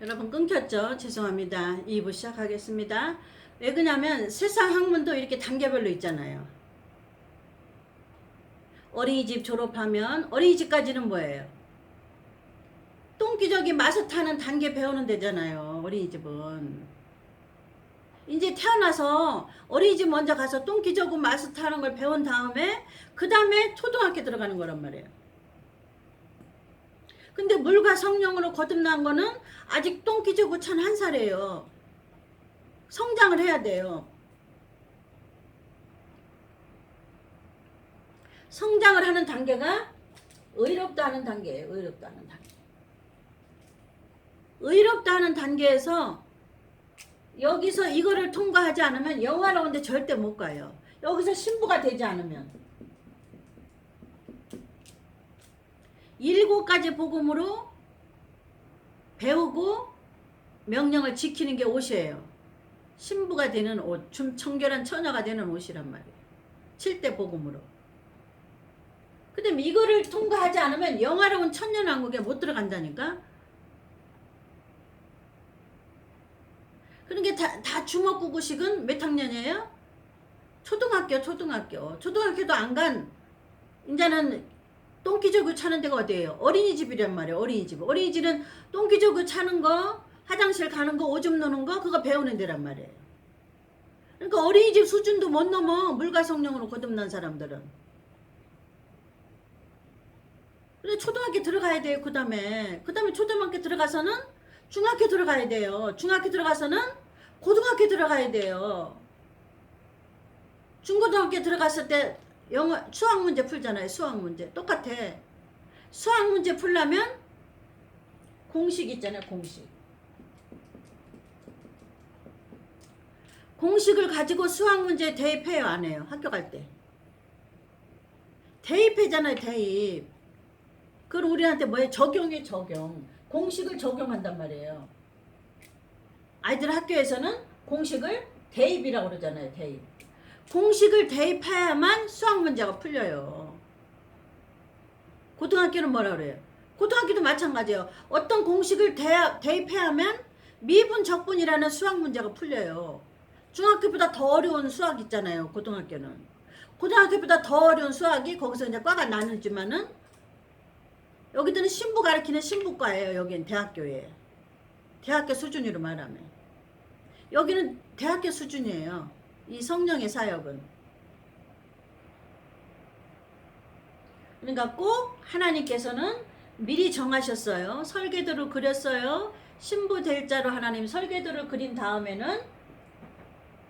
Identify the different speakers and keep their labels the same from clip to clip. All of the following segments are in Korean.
Speaker 1: 여러분 끊겼죠? 죄송합니다. 2부 시작하겠습니다. 왜 그러냐면 세상 학문도 이렇게 단계별로 있잖아요. 어린이집 졸업하면 어린이집까지는 뭐예요? 똥기저귀 마스 타는 단계 배우는 데잖아요. 어린이집은. 이제 태어나서 어린이집 먼저 가서 똥기저귀 마스 타는 걸 배운 다음에 그 다음에 초등학교 들어가는 거란 말이에요. 근데 물과 성령으로 거듭난 거는 아직 똥기저귀 찬 1살이에요. 성장을 해야 돼요. 성장을 하는 단계가 의롭다 하는 단계예요. 의롭다 하는 단계. 의롭다 하는 단계에서 여기서 이거를 통과하지 않으면 영화로운 데 절대 못 가요. 여기서 신부가 되지 않으면. 7가지 복음으로 배우고 명령을 지키는 게 옷이에요. 신부가 되는 옷, 청결한 처녀가 되는 옷이란 말이에요. 7대 복음으로. 그 다음에 이거를 통과하지 않으면 영화로운 천년왕국에 못 들어간다니까. 그러니까 다 주먹구구식은 몇 학년이에요? 초등학교도 안 간 이제는 똥기저귀 차는 데가 어디예요? 어린이집이란 말이에요. 어린이집은 똥기저귀 차는 거, 화장실 가는 거, 오줌 누는 거 그거 배우는 데란 말이에요. 그러니까 어린이집 수준도 못 넘어. 물과 성령으로 거듭난 사람들은. 근데 초등학교 들어가야 돼요. 그 다음에 초등학교 들어가서는 중학교 들어가야 돼요. 중학교 들어가서는 고등학교 들어가야 돼요. 중고등학교 들어갔을 때 영어 수학 문제 풀잖아요. 수학 문제 똑같아. 수학 문제 풀려면 공식 있잖아요. 공식을 가지고 수학 문제 대입해요? 안 해요? 학교 갈 때 대입하잖아요. 대입. 그걸 우리한테 뭐예요? 적용해. 공식을 적용한단 말이에요. 아이들 학교에서는 공식을 대입이라고 그러잖아요. 대입. 공식을 대입해야만 수학 문제가 풀려요. 고등학교는 뭐라 그래요? 고등학교도 마찬가지예요. 어떤 공식을 대입해야만 미분 적분이라는 수학 문제가 풀려요. 중학교보다 더 어려운 수학 있잖아요. 고등학교는. 고등학교보다 더 어려운 수학이 거기서 이제 과가 나누지만은 여기들은 신부 가르치는 신부과예요. 여기는 대학교에. 대학교 수준으로 말하면. 여기는 대학교 수준이에요. 이 성령의 사역은. 그러니까 꼭 하나님께서는 미리 정하셨어요. 설계도를 그렸어요. 신부 될 자로 하나님 설계도를 그린 다음에는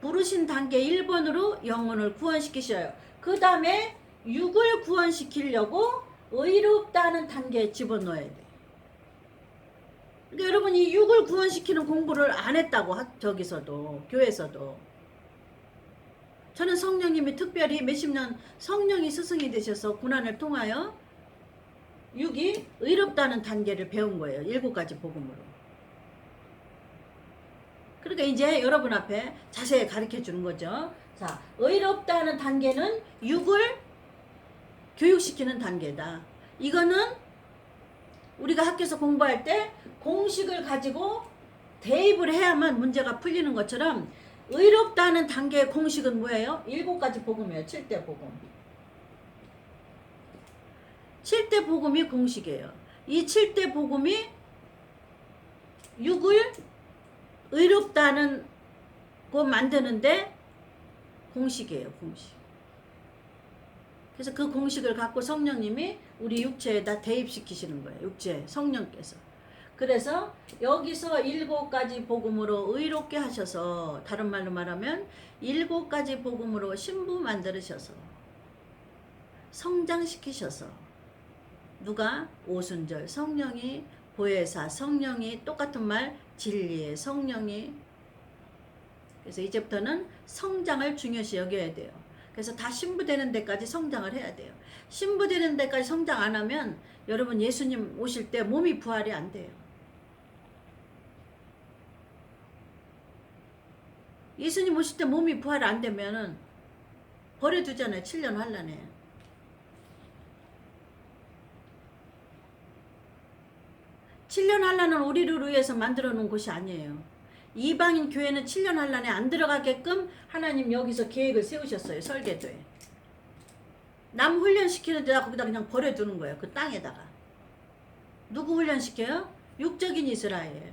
Speaker 1: 부르신 단계 1번으로 영혼을 구원시키셔요. 그 다음에 육을 구원시키려고 의롭다는 단계에 집어넣어야 돼. 그러니까 여러분 이 육을 구원시키는 공부를 안 했다고 저기서도 교회에서도. 저는 성령님이 특별히 몇십 년 성령이 스승이 되셔서 고난을 통하여 육이 의롭다는 단계를 배운 거예요. 7가지 복음으로. 그러니까 이제 여러분 앞에 자세히 가르쳐 주는 거죠. 자, 의롭다는 단계는 육을 교육시키는 단계다. 이거는 우리가 학교에서 공부할 때 공식을 가지고 대입을 해야만 문제가 풀리는 것처럼 의롭다는 단계의 공식은 뭐예요? 7가지 복음이에요. 7대 복음. 7대 복음이 공식이에요. 이 7대 복음이 육을 의롭다는 거 만드는데 공식이에요. 공식. 그래서 그 공식을 갖고 성령님이 우리 육체에다 대입시키시는 거예요. 육체 성령께서. 그래서 여기서 7가지 복음으로 의롭게 하셔서, 다른 말로 말하면 7가지 복음으로 신부 만들으셔서 성장시키셔서, 누가? 오순절 성령이, 보혜사 성령이, 똑같은 말 진리의 성령이. 그래서 이제부터는 성장을 중요시 여겨야 돼요. 그래서 다 신부 되는 데까지 성장을 해야 돼요. 신부 되는 데까지 성장 안 하면 여러분 예수님 오실 때 몸이 부활이 안 돼요. 예수님 오실 때 몸이 부활 안 되면은 버려두잖아요. 7년 환란에. 7년 환란은 우리를 위해서 만들어 놓은 곳이 아니에요. 이방인 교회는 7년 환란에 안 들어가게끔 하나님 여기서 계획을 세우셨어요. 설계도에. 남 훈련시키는 데다 거기다 그냥 버려두는 거예요. 그 땅에다가. 누구 훈련시켜요? 육적인 이스라엘.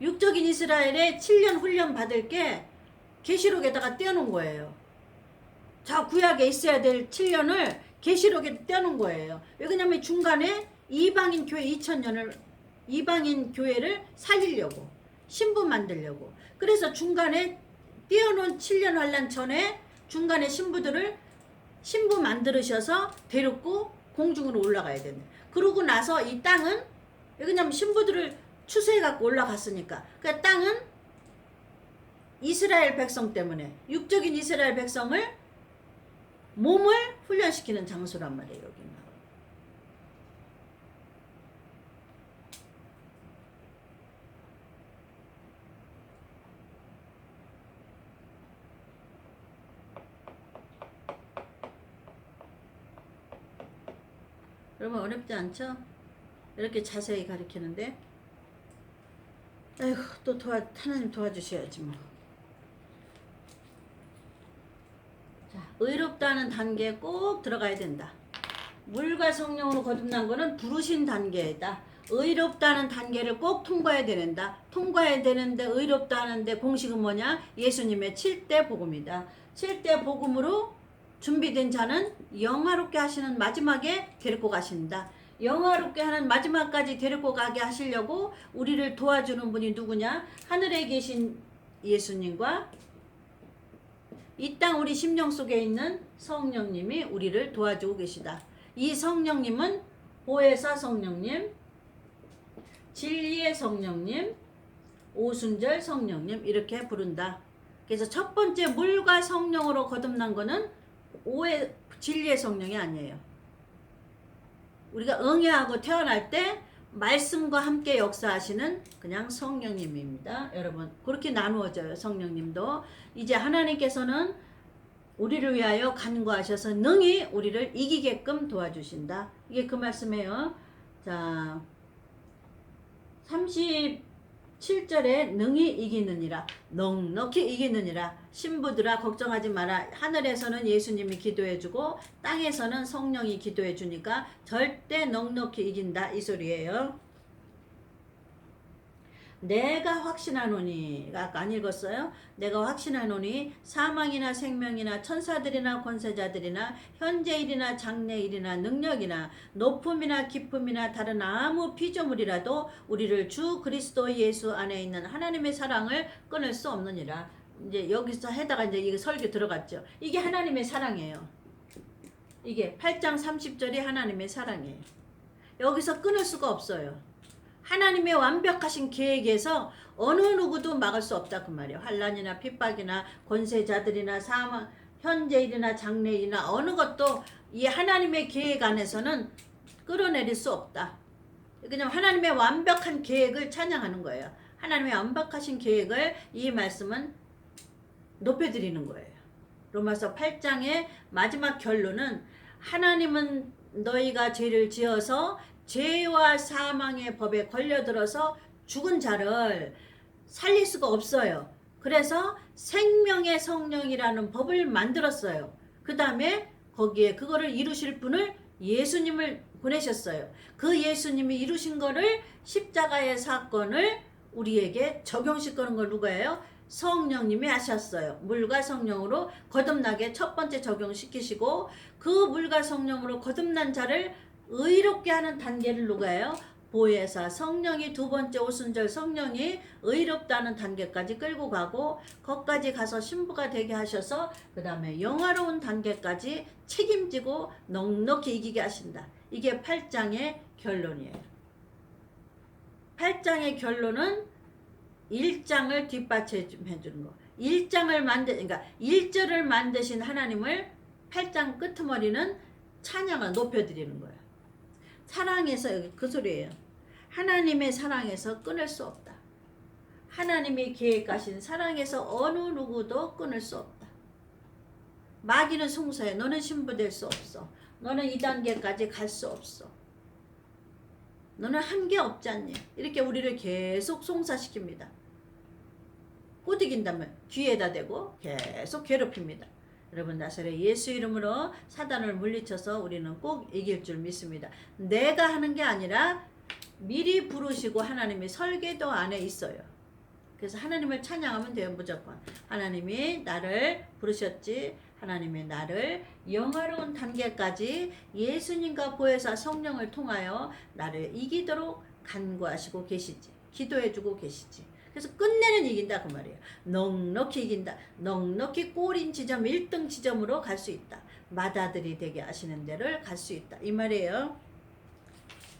Speaker 1: 육적인 이스라엘에 7년 훈련 받을 게 계시록에다가 떼어놓은 거예요. 저 구약에 있어야 될 7년을 계시록에 떼어놓은 거예요. 왜냐면 중간에 이방인 교회 2000년을 이방인 교회를 살리려고 신부 만들려고. 그래서 중간에 떼어놓은 7년 환란 전에 중간에 신부들을 신부 만들으셔서 데리고 공중으로 올라가야 된다. 그러고 나서 이 땅은 왜냐면 신부들을 추수해 갖고 올라갔으니까. 그 땅은 이스라엘 백성 때문에 육적인 이스라엘 백성을 몸을 훈련시키는 장소란 말이에요. 여기는. 여러분 어렵지 않죠? 이렇게 자세히 가르치는데 아이고 또 하나님 도와주셔야지 뭐. 자, 의롭다는 단계에 꼭 들어가야 된다. 물과 성령으로 거듭난 거는 부르신 단계이다. 의롭다는 단계를 꼭 통과해야 된다. 통과해야 되는데 의롭다는데 공식은 뭐냐? 예수님의 7대 복음이다. 7대 복음으로 준비된 자는 영화롭게 하시는 마지막에 데리고 가신다. 영화롭게 하는 마지막까지 데리고 가게 하시려고 우리를 도와주는 분이 누구냐? 하늘에 계신 예수님과 이 땅 우리 심령 속에 있는 성령님이 우리를 도와주고 계시다. 이 성령님은 보혜사 성령님, 진리의 성령님, 오순절 성령님 이렇게 부른다. 그래서 첫 번째 물과 성령으로 거듭난 거는 진리의 성령이 아니에요. 우리가 응애하고 태어날 때 말씀과 함께 역사하시는 그냥 성령님입니다. 여러분 그렇게 나누어져요. 성령님도 이제 하나님께서는 우리를 위하여 간구하셔서 능히 우리를 이기게끔 도와주신다. 이게 그 말씀이에요. 자 37절에 능히 이기느니라. 넉넉히 이기느니라. 신부들아 걱정하지 마라. 하늘에서는 예수님이 기도해주고 땅에서는 성령이 기도해주니까 절대 넉넉히 이긴다 이 소리예요. 내가 확신하노니 아까 안 읽었어요? 내가 확신하노니 사망이나 생명이나 천사들이나 권세자들이나 현재일이나 장래일이나 능력이나 높음이나 깊음이나 다른 아무 피조물이라도 우리를 주 그리스도 예수 안에 있는 하나님의 사랑을 끊을 수 없느니라. 이제 여기서 해다가 이제 이게 설교 들어갔죠. 이게 하나님의 사랑이에요. 이게 8장 30절이 하나님의 사랑이에요. 여기서 끊을 수가 없어요. 하나님의 완벽하신 계획에서 어느 누구도 막을 수 없다 그 말이에요. 환난이나 핍박이나 권세자들이나 사망, 현재일이나 장래일이나 어느 것도 이 하나님의 계획 안에서는 끌어내릴 수 없다. 그냥 하나님의 완벽한 계획을 찬양하는 거예요. 하나님의 완벽하신 계획을 이 말씀은 높여드리는 거예요. 로마서 8장의 마지막 결론은 하나님은 너희가 죄를 지어서 죄와 사망의 법에 걸려들어서 죽은 자를 살릴 수가 없어요. 그래서 생명의 성령이라는 법을 만들었어요. 그 다음에 거기에 그거를 이루실 분을 예수님을 보내셨어요. 그 예수님이 이루신 거를 십자가의 사건을 우리에게 적용시키는 걸 누구예요? 성령님이 하셨어요. 물과 성령으로 거듭나게 첫 번째 적용시키시고 그 물과 성령으로 거듭난 자를 의롭게 하는 단계를 누가요? 보혜사 성령이 두 번째 오순절 성령이 의롭다는 단계까지 끌고 가고 거기까지 가서 신부가 되게 하셔서 그 다음에 영화로운 단계까지 책임지고 넉넉히 이기게 하신다. 이게 8장의 결론이에요. 8장의 결론은 1장을 뒷받침해 주는 거. 1장을 그러니까 1절을 만드신 하나님을 8장 끄트머리는 찬양을 높여드리는 거예요. 사랑에서 그 소리예요. 하나님의 사랑에서 끊을 수 없다. 하나님이 계획하신 사랑에서 어느 누구도 끊을 수 없다. 마귀는 송사해. 너는 신부될 수 없어. 너는 이 단계까지 갈 수 없어. 너는 한 게 없지 않니? 이렇게 우리를 계속 송사시킵니다. 꼬드긴다면 귀에다 대고 계속 괴롭힙니다. 여러분, 나사렛 예수 이름으로 사단을 물리쳐서 우리는 꼭 이길 줄 믿습니다. 내가 하는 게 아니라 미리 부르시고 하나님이 설계도 안에 있어요. 그래서 하나님을 찬양하면 돼요. 무조건 하나님이 나를 부르셨지, 하나님이 나를 영화로운 단계까지 예수님과 보혜사 성령을 통하여 나를 이기도록 간구하시고 계시지, 기도해주고 계시지. 그래서 끝내는 이긴다 그 말이에요. 넉넉히 이긴다. 넉넉히 골인 지점 1등 지점으로 갈 수 있다. 맏아들이 되게 하시는 데를 갈 수 있다 이 말이에요.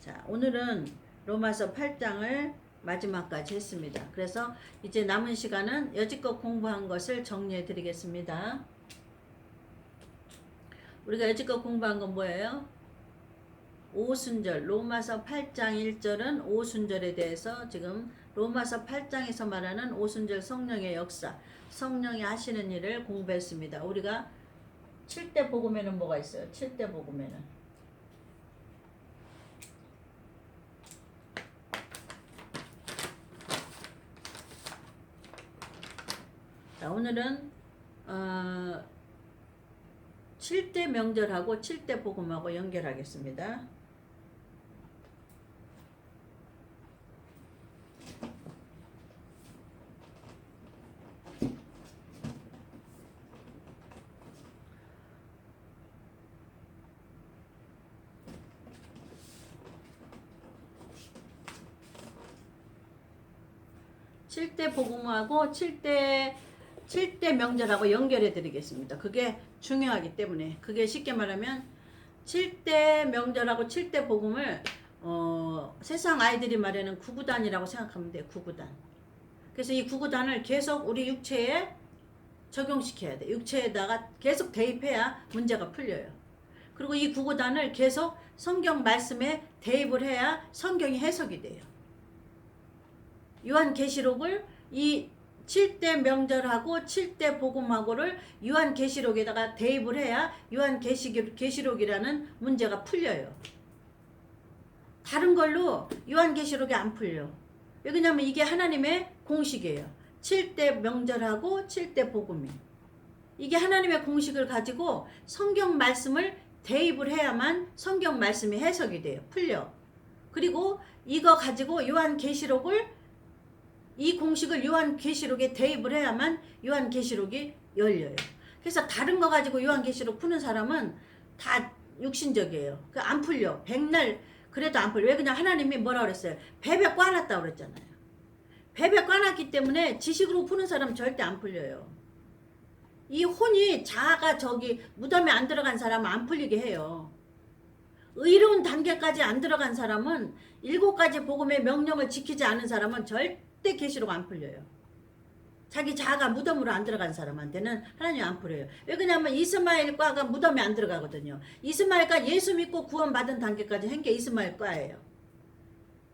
Speaker 1: 자, 오늘은 로마서 8장을 마지막까지 했습니다. 그래서 이제 남은 시간은 여지껏 공부한 것을 정리해 드리겠습니다. 우리가 여지껏 공부한 건 뭐예요? 오순절, 로마서 8장 1절은 오순절에 대해서 지금 로마서 8장에서 말하는 오순절 성령의 역사, 성령이 하시는 일을 공부했습니다. 우리가 7대 복음에는 뭐가 있어요? 7대 복음에는 자, 오늘은 7대 명절하고 7대 복음하고 연결하겠습니다. 칠대 복음하고 7대 명절하고 연결해 드리겠습니다. 그게 중요하기 때문에. 그게 쉽게 말하면 7대 명절하고 7대 복음을 세상 아이들이 말하는 구구단이라고 생각하면 돼요. 구구단. 그래서 이 구구단을 계속 우리 육체에 적용시켜야 돼. 육체에다가 계속 대입해야 문제가 풀려요. 그리고 이 구구단을 계속 성경 말씀에 대입을 해야 성경이 해석이 돼요. 요한계시록을 이 7대 명절하고 7대 복음하고를 요한계시록에다가 대입을 해야 요한계시록이라는 문제가 풀려요. 다른 걸로 요한계시록이 안 풀려. 왜냐면 이게 하나님의 공식이에요. 7대 명절하고 7대 복음이. 이게 하나님의 공식을 가지고 성경 말씀을 대입을 해야만 성경 말씀이 해석이 돼요. 풀려. 그리고 이거 가지고 요한계시록을 이 공식을 요한계시록에 대입을 해야만 요한계시록이 열려요. 그래서 다른 거 가지고 요한계시록 푸는 사람은 다 육신적이에요. 안 풀려. 백날 그래도 안 풀려. 왜? 그냥 하나님이 뭐라 그랬어요? 배배 꽈놨다 그랬잖아요. 배배 꽈놨기 때문에 지식으로 푸는 사람은 절대 안 풀려요. 이 혼이 자아가 저기 무덤에 안 들어간 사람은 안 풀리게 해요. 의로운 단계까지 안 들어간 사람은 7가지 복음의 명령을 지키지 않은 사람은 절대 계시록 안 풀려요. 자기 자아가 무덤으로 안 들어간 사람한테는 하나님 안 풀려요. 왜 그러냐면 이스마엘과가 무덤에 안 들어가거든요. 이스마엘과 예수 믿고 구원받은 단계까지 한 게 이스마엘과예요.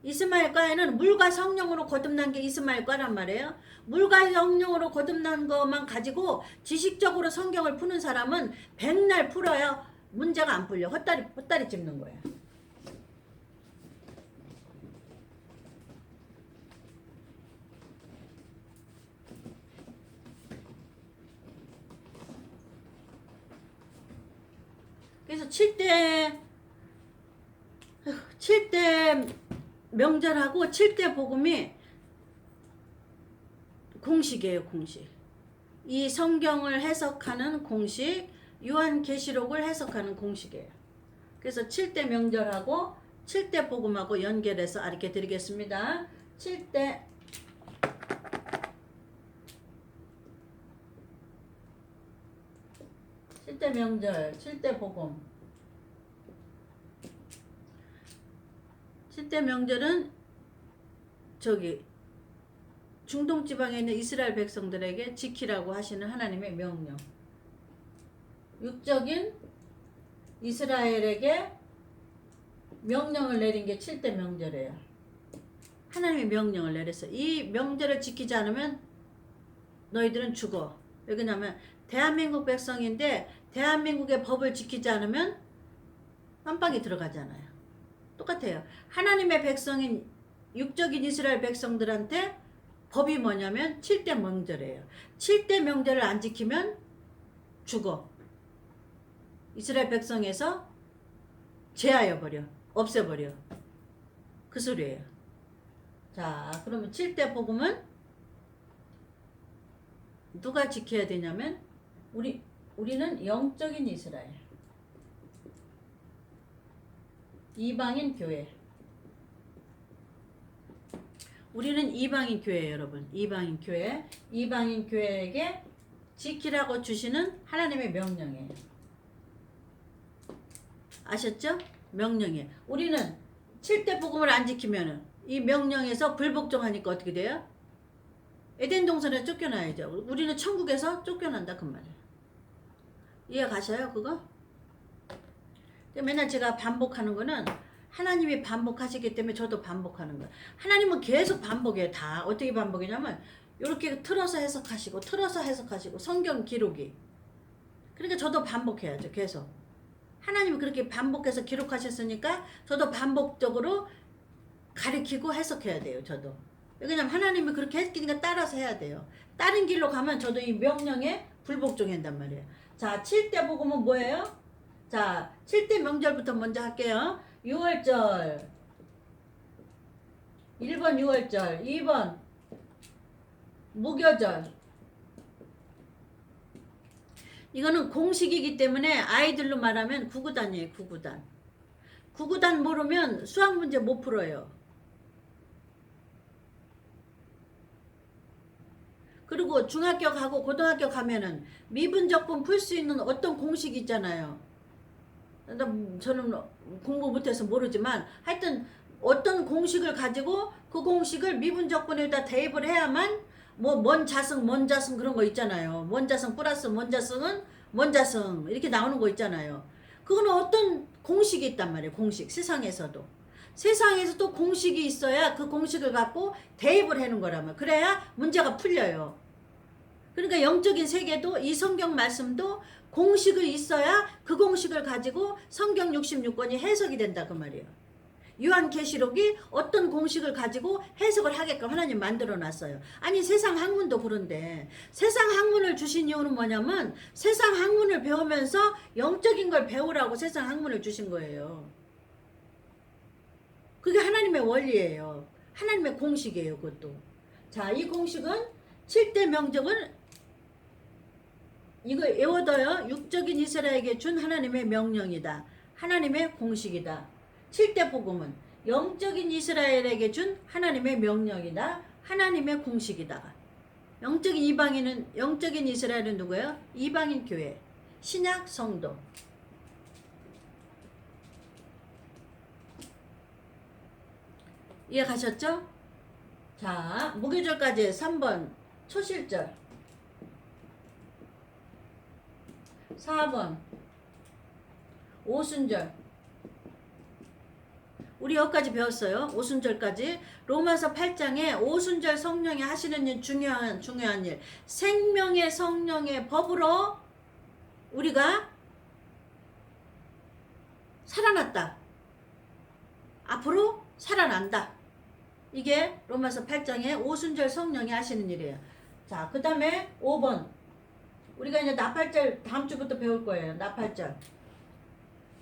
Speaker 1: 이스마엘과에는 물과 성령으로 거듭난 게 이스마엘과란 말이에요. 물과 성령으로 거듭난 것만 가지고 지식적으로 성경을 푸는 사람은 백날 풀어야 문제가 안 풀려. 헛다리 짚는 거예요. 그래서 7대 명절하고 7대 복음이 공식이에요. 공식. 이 성경을 해석하는 공식, 요한계시록을 해석하는 공식이에요. 그래서 7대 명절하고 7대 복음하고 연결해서 알게 드리겠습니다. 7대 명절, 7대 복음. 7대 명절은 저기 중동 지방에 있는 이스라엘 백성들에게 지키라고 하시는 하나님의 명령. 육적인 이스라엘에게 명령을 내린 게 7대 명절이에요. 하나님의 명령을 내렸어요. 이 명절을 지키지 않으면 너희들은 죽어. 왜 그러냐면 대한민국 백성인데 대한민국의 법을 지키지 않으면 깜빵이 들어가잖아요. 똑같아요. 하나님의 백성인 육적인 이스라엘 백성들한테 법이 뭐냐면 7대 명절이에요. 7대 명절을 안 지키면 죽어. 이스라엘 백성에서 제하여 버려. 없애버려. 그 소리예요. 자, 그러면 7대 복음은 누가 지켜야 되냐면 우리는 영적인 이스라엘. 이방인 교회. 우리는 이방인 교회예요, 여러분. 이방인 교회. 이방인 교회에게 지키라고 주시는 하나님의 명령이에요. 아셨죠? 명령이에요. 우리는 7대 복음을 안 지키면은 이 명령에서 불복종하니까 어떻게 돼요? 에덴 동산에 쫓겨나야죠. 우리는 천국에서 쫓겨난다 그 말이에요. 이해 가셔요, 그거? 맨날 제가 반복하는 거는 하나님이 반복하시기 때문에 저도 반복하는 거예요. 하나님은 계속 반복해요. 다 어떻게 반복이냐면 이렇게 틀어서 해석하시고 틀어서 해석하시고 성경 기록이. 그러니까 저도 반복해야죠. 계속. 하나님이 그렇게 반복해서 기록하셨으니까 저도 반복적으로 가리키고 해석해야 돼요. 저도. 왜냐면 하나님이 그렇게 했으니까 따라서 해야 돼요. 다른 길로 가면 저도 이 명령에 불복종한단 말이에요. 자, 7대 복음은 뭐예요? 자, 7대 명절부터 먼저 할게요. 6월절 1번 6월절 2번 무교절. 이거는 공식이기 때문에 아이들로 말하면 구구단이에요. 구구단. 구구단 모르면 수학 문제 못 풀어요. 그리고 중학교 가고 고등학교 가면은 미분적분 풀 수 있는 어떤 공식 있잖아요. 저는 공부 못해서 모르지만 하여튼 어떤 공식을 가지고 그 공식을 미분적분에다 대입을 해야만 뭐 먼자승 그런 거 있잖아요. 먼자승 플러스 먼자승은 먼자승 이렇게 나오는 거 있잖아요. 그거는 어떤 공식이 있단 말이에요. 공식. 세상에서도 공식이 있어야 그 공식을 갖고 대입을 하는 거라면 그래야 문제가 풀려요. 그러니까 영적인 세계도 이 성경 말씀도 공식이 있어야 그 공식을 가지고 성경 66권이 해석이 된다 그 말이에요. 요한계시록이 어떤 공식을 가지고 해석을 하게끔 하나님 만들어 놨어요. 아니 세상 학문도 그런데 세상 학문을 주신 이유는 뭐냐면 세상 학문을 배우면서 영적인 걸 배우라고 세상 학문을 주신 거예요. 그게 하나님의 원리예요. 하나님의 공식이에요. 그것도. 자, 이 공식은 7대 명령을 이거 외워둬요. 육적인 이스라엘에게 준 하나님의 명령이다. 하나님의 공식이다. 7대 복음은 영적인 이스라엘에게 준 하나님의 명령이다. 하나님의 공식이다. 영적인 이스라엘은 누구예요? 이방인 교회, 신약 성도. 이해 가셨죠? 자, 무교절까지 3번 초실절. 4번 오순절. 우리 여기까지 배웠어요. 오순절까지. 로마서 8장에 오순절 성령이 하시는 일 중요한 일. 생명의 성령의 법으로 우리가 살아났다. 앞으로 살아난다. 이게 로마서 8장에 오순절 성령이 하시는 일이에요. 자, 그 다음에 5번. 우리가 이제 나팔절 다음 주부터 배울 거예요. 나팔절.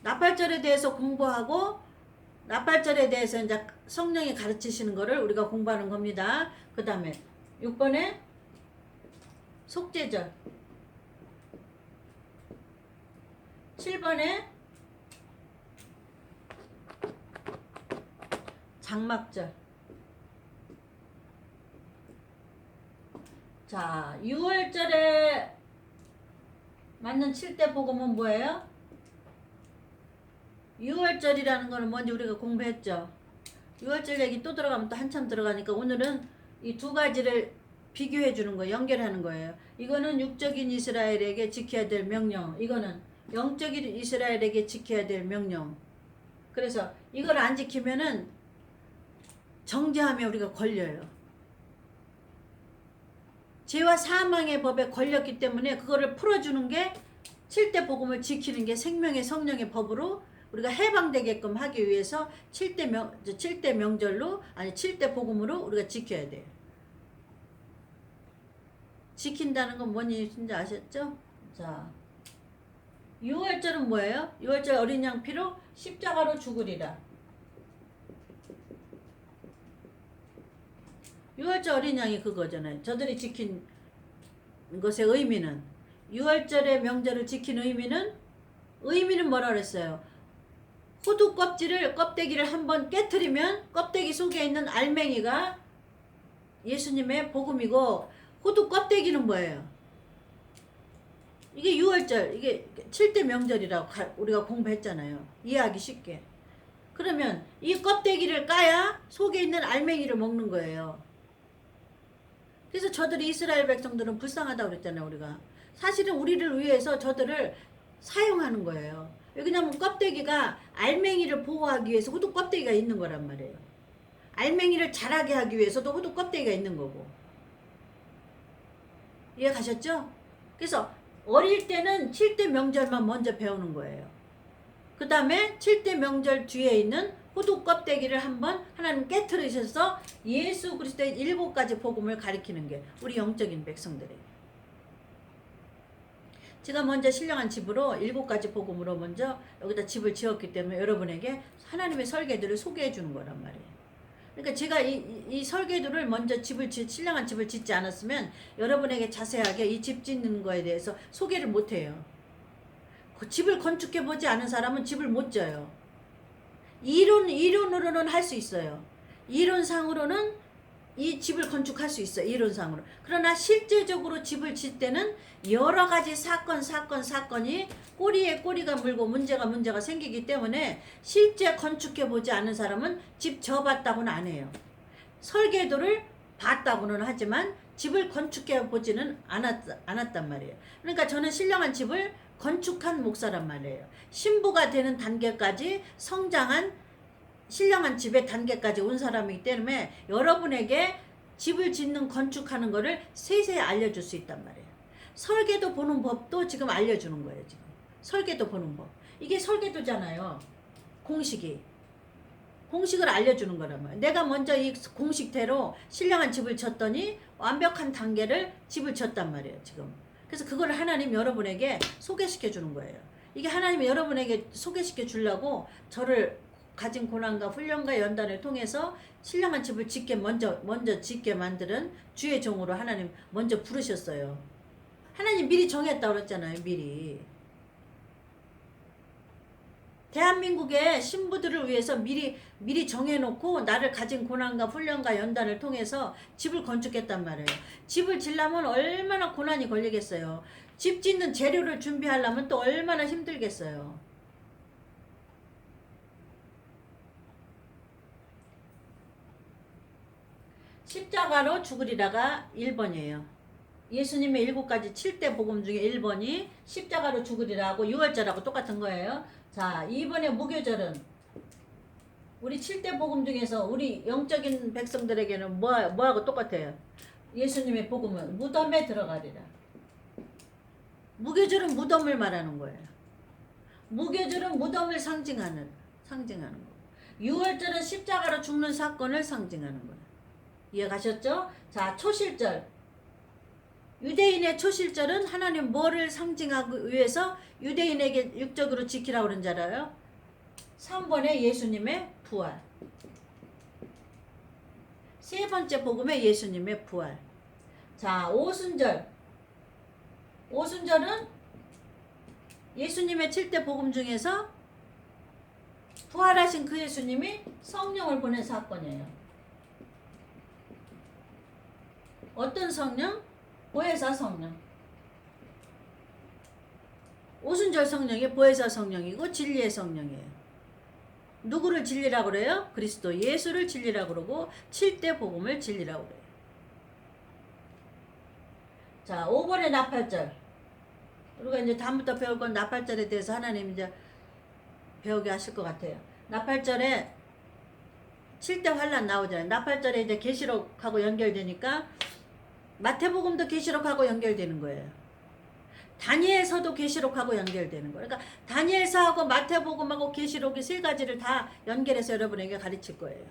Speaker 1: 나팔절에 대해서 공부하고 나팔절에 대해서 이제 성령이 가르치시는 거를 우리가 공부하는 겁니다. 그 다음에 6번에 속죄절. 7번에 장막절. 자, 6월절에 맞는 7대 복음은 뭐예요? 6월절이라는 거는 뭔지 우리가 공부했죠. 6월절 얘기 또 들어가면 또 한참 들어가니까 오늘은 이 두 가지를 비교해 주는 거예요. 연결하는 거예요. 이거는 육적인 이스라엘에게 지켜야 될 명령. 이거는 영적인 이스라엘에게 지켜야 될 명령. 그래서 이걸 안 지키면은 정죄하면 우리가 걸려요. 죄와 사망의 법에 걸렸기 때문에 그거를 풀어주는 게 7대 복음을 지키는 게 생명의 성령의 법으로 우리가 해방되게끔 하기 위해서 7대 명절로, 아니 7대 복음으로 우리가 지켜야 돼요. 지킨다는 건 뭔 얘기인지 아셨죠? 자, 6월절은 뭐예요? 6월절 어린 양 피로 십자가로 죽으리라. 6월절 어린 양이 그거잖아요. 저들이 지킨 것의 의미는, 6월절의 명절을 지킨 의미는 뭐라 그랬어요? 호두 껍데기를 한번 깨트리면 껍데기 속에 있는 알맹이가 예수님의 복음이고, 호두 껍데기는 뭐예요? 이게 6월절, 이게 7대 명절이라고 우리가 공부했잖아요. 이해하기 쉽게. 그러면 이 껍데기를 까야 속에 있는 알맹이를 먹는 거예요. 그래서 저들이, 이스라엘 백성들은 불쌍하다고 그랬잖아요, 우리가. 사실은 우리를 위해서 저들을 사용하는 거예요. 왜냐면 껍데기가 알맹이를 보호하기 위해서 호두 껍데기가 있는 거란 말이에요. 알맹이를 자라게 하기 위해서도 호두 껍데기가 있는 거고. 이해 가셨죠? 그래서 어릴 때는 7대 명절만 먼저 배우는 거예요. 그 다음에 7대 명절 뒤에 있는 호두 껍데기를 한번 하나님 깨트리셔서 예수 그리스도의 7가지 복음을 가리키는 게 우리 영적인 백성들이에요. 제가 먼저 신령한 집으로 7가지 복음으로 먼저 여기다 집을 지었기 때문에 여러분에게 하나님의 설계도를 소개해 주는 거란 말이에요. 그러니까 제가 이 설계도를 먼저 신령한 집을 짓지 않았으면 여러분에게 자세하게 이 집 짓는 거에 대해서 소개를 못 해요. 그 집을 건축해 보지 않은 사람은 집을 못 져요. 이론으로는 할 수 있어요. 이론상으로는 이 집을 건축할 수 있어요. 이론상으로. 그러나 실제적으로 집을 짓 때는 여러 가지 사건이 꼬리에 꼬리가 물고 문제가 생기기 때문에 실제 건축해 보지 않은 사람은 집 져봤다고는 안 해요. 설계도를 봤다고는 하지만 집을 건축해 보지는 않았단 말이에요. 그러니까 저는 신령한 집을 건축한 목사란 말이에요. 신부가 되는 단계까지 성장한 신령한 집의 단계까지 온 사람이기 때문에 여러분에게 집을 짓는 건축하는 거를 세세히 알려줄 수 있단 말이에요. 설계도 보는 법도 지금 알려주는 거예요. 지금 설계도 보는 법, 이게 설계도잖아요. 공식을 알려주는 거란 말이에요. 내가 먼저 이 공식대로 신령한 집을 졌더니 완벽한 단계를 집을 졌단 말이에요. 지금 그래서 그걸 하나님 여러분에게 소개시켜 주는 거예요. 이게 하나님이 여러분에게 소개시켜 주려고 저를 가진 고난과 훈련과 연단을 통해서 신령한 집을 먼저 짓게 만드는 주의 종으로 하나님 먼저 부르셨어요. 하나님 미리 정했다고 그랬잖아요. 대한민국의 신부들을 위해서 미리 정해놓고 나를 가진 고난과 훈련과 연단을 통해서 집을 건축했단 말이에요. 집을 지려면 얼마나 고난이 걸리겠어요. 집 짓는 재료를 준비하려면 또 얼마나 힘들겠어요. 십자가로 죽으리라가 1번이에요. 예수님의 7가지 7대 복음 중에 1번이 십자가로 죽으리라고 6월절하고 똑같은 거예요. 자, 2번의 무교절은 우리 7대 복음 중에서 우리 영적인 백성들에게는 뭐하고 똑같아요? 예수님의 복음은 무덤에 들어가리라. 무교절은 무덤을 말하는 거예요. 무교절은 무덤을 상징하는 거. 6월절은 십자가로 죽는 사건을 상징하는 거예요. 이해 가셨죠? 자, 초실절. 유대인의 초실절은 하나님 뭐를 상징하기 위해서 유대인에게 육적으로 지키라고 그런 줄 알아요? 3번의 예수님의 부활. 세 번째 복음의 예수님의 부활. 자, 오순절. 오순절은 예수님의 7대 복음 중에서 부활하신 그 예수님이 성령을 보낸 사건이에요. 어떤 성령? 보혜사 성령. 오순절 성령이 보혜사 성령이고 진리의 성령이에요. 누구를 진리라고 그래요? 그리스도 예수를 진리라고 그러고 7대 복음을 진리라고 그래요. 자, 5번의 나팔절. 우리가 이제 다음부터 배울 건 나팔절에 대해서 하나님 이제 배우게 하실 것 같아요. 나팔절에 7대 환란 나오잖아요. 나팔절에 이제 계시록하고 연결되니까 마태복음도 계시록하고 연결되는 거예요. 다니엘서도 계시록하고 연결되는 거예요. 그러니까 다니엘서하고 마태복음하고 계시록이 세 가지를 다 연결해서 여러분에게 가르칠 거예요.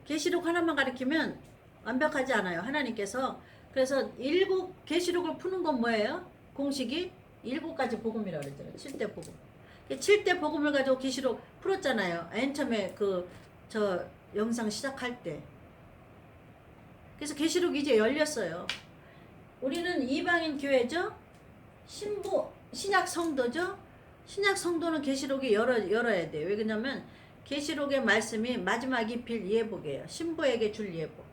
Speaker 1: 계시록 하나만 가르치면 완벽하지 않아요. 하나님께서. 그래서 7 계시록을 푸는 건 뭐예요? 공식이 7가지 복음이라고 그랬잖아요. 7대 복음. 7대 복음을 가지고 계시록 풀었잖아요. 맨 처음에 저 영상 시작할 때. 그래서 계시록이 이제 열렸어요. 우리는 이방인 교회죠. 신약 성도죠. 신약 성도는 계시록이 열어야 돼요. 왜 그러냐면 계시록의 말씀이 마지막이 빌 예복이에요. 신부에게 줄 예복.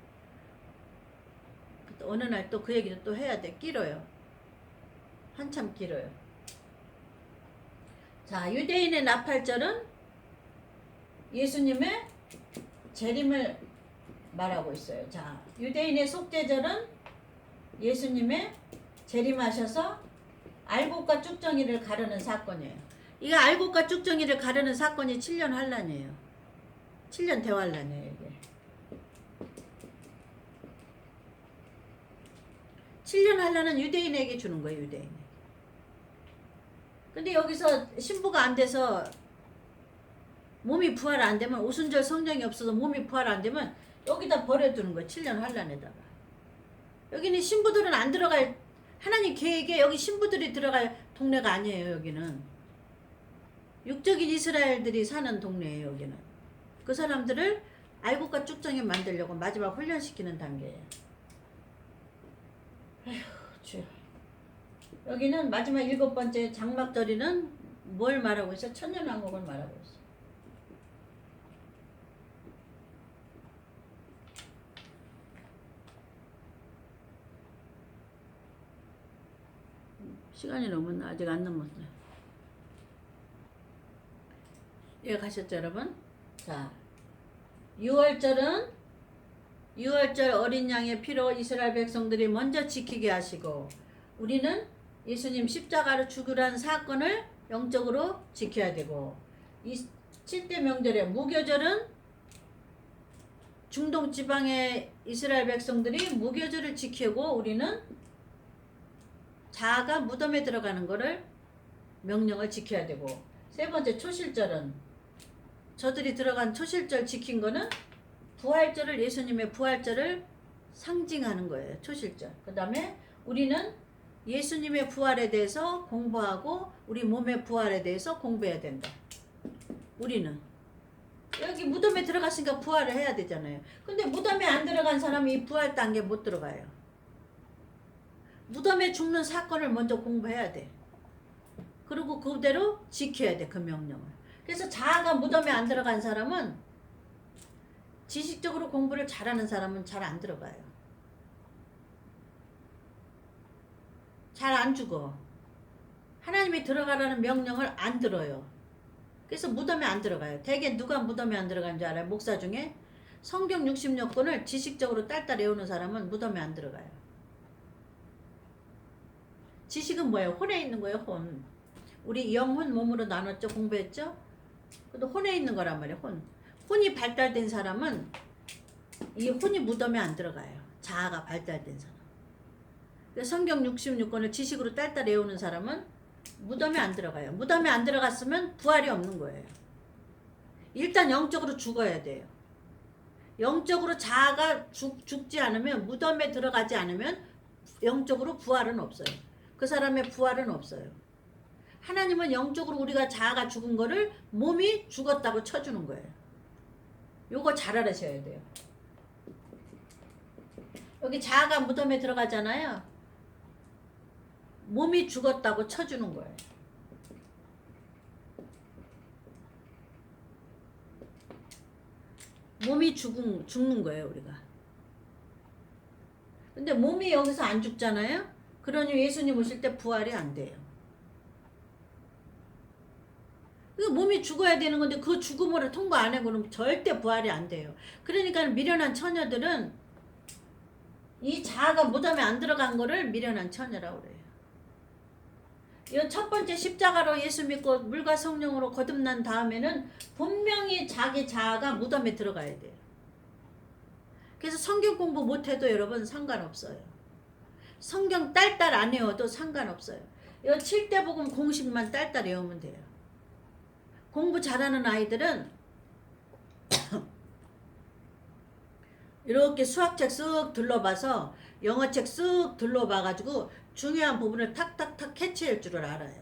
Speaker 1: 또 어느 날 또 그 얘기를 또 해야 돼. 길어요. 한참 길어요. 자, 유대인의 나팔절은 예수님의 재림을 말하고 있어요. 자, 유대인의 속죄절은 예수님의 재림하셔서 알곡과 쭉정이를 가르는 사건이에요. 이거 알곡과 쭉정이를 가르는 사건이 7년 환란이에요. 7년 대환란이에요. 이게. 7년 환란은 유대인에게 주는 거예요. 유대인에게. 근데 여기서 신부가 안 돼서 몸이 부활 안 되면, 오순절 성령이 없어서 몸이 부활 안 되면 여기다 버려두는 거예요. 7년 환란에다가. 여기는 신부들은 안 들어갈, 하나님 계획에 여기 신부들이 들어갈 동네가 아니에요. 여기는 육적인 이스라엘들이 사는 동네예요. 여기는 그 사람들을 알곡과 쭉정이 만들려고 마지막 훈련시키는 단계예요. 아휴, 주여. 여기는 마지막 7번째 장막절이는 뭘 말하고 있어? 천년왕국을 말하고 있어. 시간이 넘었나? 아직 안 넘었어요. 예, 가셨죠, 여러분? 자, 6월절은 6월절 어린 양의 피로 이스라엘 백성들이 먼저 지키게 하시고, 우리는 예수님 십자가로 죽으란 사건을 영적으로 지켜야 되고, 이 7대 명절의 무교절은 중동 지방의 이스라엘 백성들이 무교절을 지키고, 우리는 자아가 무덤에 들어가는 거를 명령을 지켜야 되고, 세 번째 초실절은 저들이 들어간 초실절 지킨 거는 부활절을, 예수님의 부활절을 상징하는 거예요. 초실절. 그 다음에 우리는 예수님의 부활에 대해서 공부하고 우리 몸의 부활에 대해서 공부해야 된다. 우리는 여기 무덤에 들어갔으니까 부활을 해야 되잖아요. 근데 무덤에 안 들어간 사람이 이 부활 단계 못 들어가요. 무덤에 죽는 사건을 먼저 공부해야 돼. 그리고 그대로 지켜야 돼. 그 명령을. 그래서 자아가 무덤에 안 들어간 사람은, 지식적으로 공부를 잘하는 사람은 잘 안 들어가요. 잘 안 죽어. 하나님이 들어가라는 명령을 안 들어요. 그래서 무덤에 안 들어가요. 대개 누가 무덤에 안 들어간 줄 알아요? 목사 중에 성경 66권을 지식적으로 딸딸 외우는 사람은 무덤에 안 들어가요. 지식은 뭐예요? 혼에 있는 거예요. 혼. 우리 영혼 몸으로 나눴죠. 공부했죠. 그래도 혼에 있는 거란 말이에요. 혼이 발달된 사람은 이 혼이 무덤에 안 들어가요. 자아가 발달된 사람. 성경 66권을 지식으로 딸딸 외우는 사람은 무덤에 안 들어가요. 무덤에 안 들어갔으면 부활이 없는 거예요. 일단 영적으로 죽어야 돼요. 영적으로 자아가 죽지 않으면, 무덤에 들어가지 않으면 영적으로 부활은 없어요. 그 사람의 부활은 없어요. 하나님은 영적으로 우리가 자아가 죽은 거를 몸이 죽었다고 쳐주는 거예요. 요거 잘 알아셔야 돼요. 여기 자아가 무덤에 들어가잖아요. 몸이 죽었다고 쳐주는 거예요. 몸이 죽는 거예요, 우리가. 근데 몸이 여기서 안 죽잖아요. 그러니 예수님 오실 때 부활이 안 돼요. 몸이 죽어야 되는 건데 그 죽음을 통과 안 하고는 절대 부활이 안 돼요. 그러니까 미련한 처녀들은 이 자아가 무덤에 안 들어간 거를 미련한 처녀라고 그래요. 이 첫 번째 십자가로 예수 믿고 물과 성령으로 거듭난 다음에는 분명히 자기 자아가 무덤에 들어가야 돼요. 그래서 성경 공부 못해도 여러분 상관없어요. 성경 딸딸 안 외워도 상관없어요. 이 7대 복음 공식만 딸딸 외우면 돼요. 공부 잘하는 아이들은 이렇게 수학책 쓱 둘러봐서 영어책 쓱 둘러봐가지고 중요한 부분을 탁탁탁 캐치할 줄을 알아요.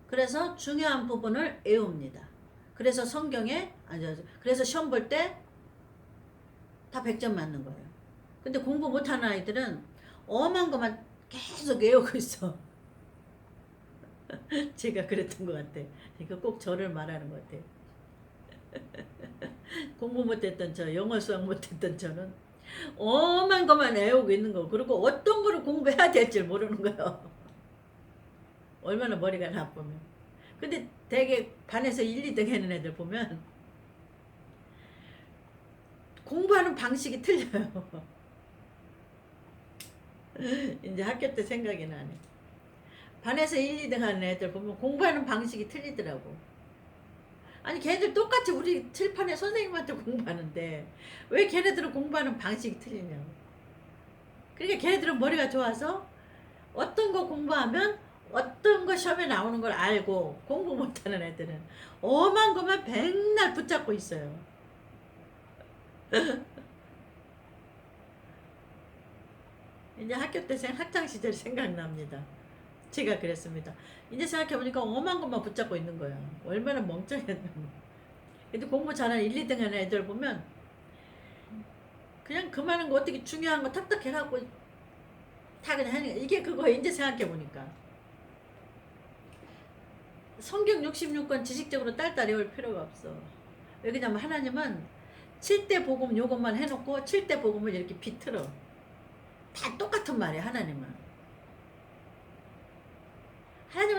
Speaker 1: 그래서 중요한 부분을 외웁니다. 그래서 성경에 그래서 시험 볼 때 다 100점 맞는 거예요. 근데 공부 못하는 아이들은 엄한 것만 계속 외우고 있어. 제가 그랬던 것 같아. 그러니까 꼭 저를 말하는 것 같아요. 공부 못했던 저, 영어 수학 못했던 저는 엄한 것만 외우고 있는 거. 그리고 어떤 거를 공부해야 될지 모르는 거예요. 얼마나 머리가 나쁘면. 근데 되게 반에서 1, 2등 하는 애들 보면 공부하는 방식이 틀려요. 이제 학교 때 생각이 나네. 반에서 1, 2등 하는 애들 보면 공부하는 방식이 틀리더라고. 아니 걔네들 똑같이 우리 칠판에 선생님한테 공부하는데 왜 걔네들은 공부하는 방식이 틀리냐고. 그러니까 걔네들은 머리가 좋아서 어떤 거 공부하면 어떤 거 시험에 나오는 걸 알고, 공부 못하는 애들은 엄한 것만 백날 붙잡고 있어요. 이제 학교 때 학창 시절 생각납니다. 제가 그랬습니다. 이제 생각해보니까 엄한 것만 붙잡고 있는 거야. 얼마나 멍청했나. 근데 공부 잘하는 1, 2등 하는 애들 보면 그냥 그만한 거 어떻게 중요한 거 탁탁 해갖고 다 그냥 하는 거. 이게 그거 이제 생각해보니까. 성경 66권 지식적으로 딸딸 외울 필요가 없어. 왜 그러냐면 하나님은 7대 복음 요것만 해놓고 7대 복음을 이렇게 비틀어. 다 똑같은 말이에요. 하나님은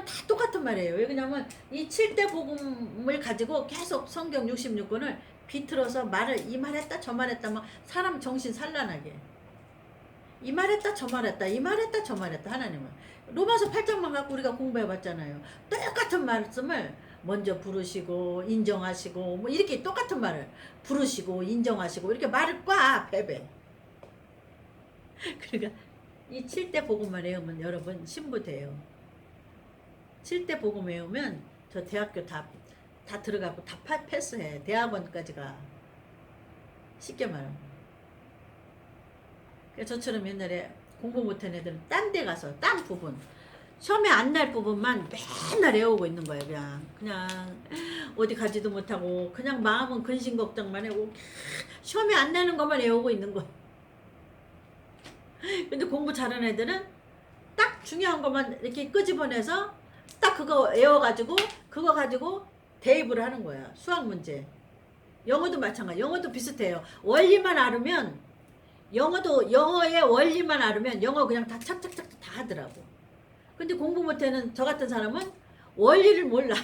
Speaker 1: 다 똑같은 말이에요. 왜 그러냐면 이 7대 복음을 가지고 계속 성경 66권을 비틀어서 말을 이 말했다 저 말했다 막 사람 정신 산란하게 이 말했다 저 말했다 이 말했다 저 말했다. 하나님은 로마서 8장만 갖고 우리가 공부해봤잖아요. 똑같은 말씀을 먼저 부르시고 인정하시고 뭐 이렇게 똑같은 말을 부르시고 인정하시고 이렇게 말을 꽉 베베. 그러니까 이 7대 복음만 외우면 여러분 신부 돼요. 7대 복음 외우면 저 대학교 다 들어가고 다 패스해. 대학원까지 가. 쉽게 말하면. 그러니까 저처럼 옛날에 공부 못한 애들은 딴 데 가서 딴 부분 시험에 안 날 부분만 맨날 외우고 있는 거예요. 그냥 어디 가지도 못하고 그냥 마음은 근심 걱정만 하고 시험에 안 나는 것만 외우고 있는 거예요. 근데 공부 잘하는 애들은 딱 중요한 것만 이렇게 끄집어내서 딱 그거 외워가지고 그거 가지고 대입을 하는 거야. 수학 문제. 영어도 마찬가지. 영어도 비슷해요. 원리만 알으면 영어의 원리만 알으면 영어 그냥 다 착착착 다 하더라고. 근데 공부 못하는 저 같은 사람은 원리를 몰라.